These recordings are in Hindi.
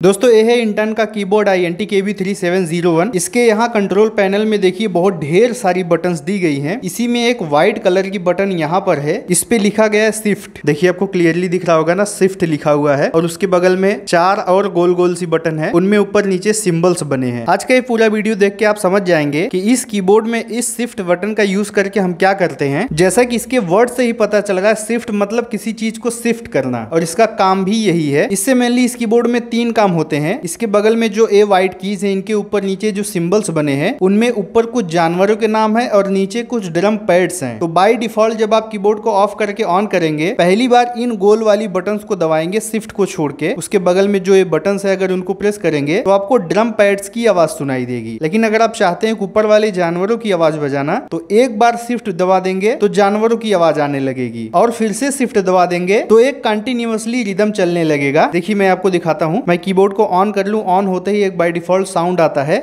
दोस्तों ये है इंटेल का कीबोर्ड INT KB3701। इसके यहाँ कंट्रोल पैनल में देखिए बहुत ढेर सारी बटन्स दी गई हैं। इसी में एक व्हाइट कलर की बटन यहाँ पर है, इस पे लिखा गया है शिफ्ट। देखिए आपको क्लियरली दिख रहा होगा ना, शिफ्ट लिखा हुआ है। और उसके बगल में 4 और गोल गोल सी बटन है, उनमें ऊपर नीचे सिंबल्स बने हैं। आज का ये पूरा वीडियो देख के आप समझ जाएंगे कि इस कीबोर्ड में इस शिफ्ट बटन का यूज करके हम क्या करते हैं। जैसा कि इसके वर्ड से ही पता चल रहा है, शिफ्ट मतलब किसी चीज को शिफ्ट करना, और इसका काम भी यही है। इससे मेनली इस कीबोर्ड में 3 काम होते हैं। इसके बगल में जो व्हाइट कीज है, इनके ऊपर नीचे जो सिंबल्स बने हैं, उनमें ऊपर कुछ जानवरों के नाम है और नीचे कुछ ड्रम पैड्स हैं। तो बाय डिफॉल्ट जब आप कीबोर्ड को ऑफ करके ऑन करेंगे, पहली बार इन गोल वाली बटन्स को दबाएंगे शिफ्ट को छोड़ के। उसके बगल में जो ये बटन्स है, अगर उनको प्रेस करेंगे तो आपको ड्रम पैड्स की आवाज सुनाई देगी। लेकिन अगर आप चाहते हैं ऊपर वाले जानवरों की आवाज बजाना, तो एक बार शिफ्ट दबा देंगे तो जानवरों की आवाज आने लगेगी, और फिर से शिफ्ट दबा देंगे तो एक कंटिन्यूअसली रिदम चलने लगेगा। देखिए मैं आपको दिखाता हूँ। मैं कीबोर्ड को ऑन कर लूं, ऑन होते ही एक बाय डिफॉल्ट साउंड आता है।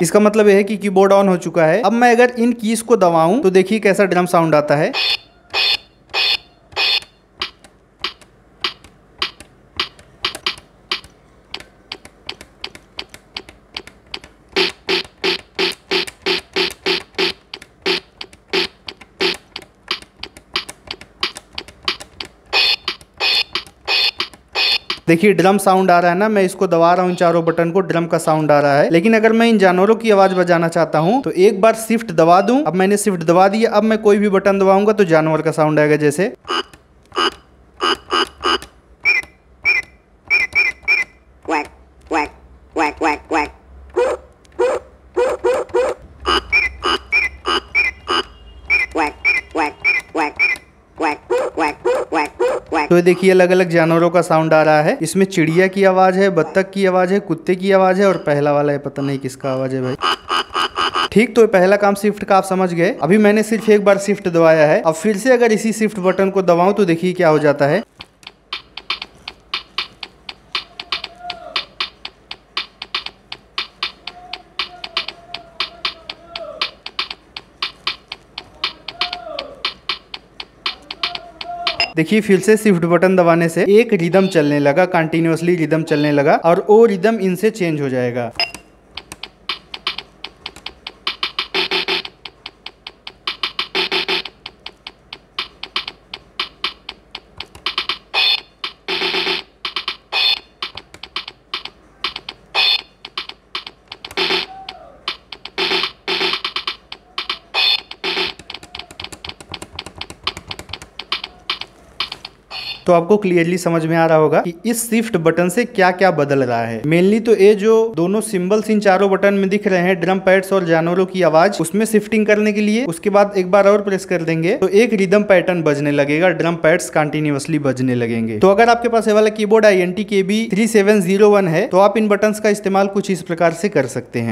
इसका मतलब यह है कि कीबोर्ड ऑन हो चुका है। अब मैं अगर इन कीज को दबाऊं तो देखिए कैसा ड्रम साउंड आता है। देखिए ड्रम साउंड आ रहा है ना, मैं इसको दबा रहा हूँ इन चारों बटन को, ड्रम का साउंड आ रहा है। लेकिन अगर मैं इन जानवरों की आवाज बजाना चाहता हूँ तो एक बार शिफ्ट दबा दूं। अब मैंने शिफ्ट दबा दिया, अब मैं कोई भी बटन दबाऊंगा तो जानवर का साउंड आएगा, जैसे quack quack quack quack quack तो ये देखिए अलग अलग जानवरों का साउंड आ रहा है। इसमें चिड़िया की आवाज है, बत्तख की आवाज है, कुत्ते की आवाज है, और पहला वाला है पता नहीं किसका आवाज है भाई। ठीक, तो पहला काम शिफ्ट का आप समझ गए। अभी मैंने सिर्फ एक बार शिफ्ट दबाया है। अब फिर से अगर इसी शिफ्ट बटन को दबाऊं तो देखिए क्या हो जाता है। देखिए फिर से शिफ्ट बटन दबाने से एक रिदम चलने लगा, कंटिन्यूअसली रिदम चलने लगा, और वो रिदम इनसे चेंज हो जाएगा। तो आपको क्लियरली समझ में आ रहा होगा कि इस शिफ्ट बटन से क्या क्या बदल रहा है। मेनली तो ये जो दोनों सिंबल्स इन चारों बटन में दिख रहे हैं, ड्रम पैड्स और जानवरों की आवाज, उसमें शिफ्टिंग करने के लिए उसके बाद एक बार और प्रेस कर देंगे तो एक रिदम पैटर्न बजने लगेगा, ड्रम पैड्स कंटिन्यूअसली बजने लगेंगे। तो अगर आपके पास ये वाला कीबोर्ड INT KB3701 है तो आप इन बटन्स का इस्तेमाल कुछ इस प्रकार से कर सकते हैं।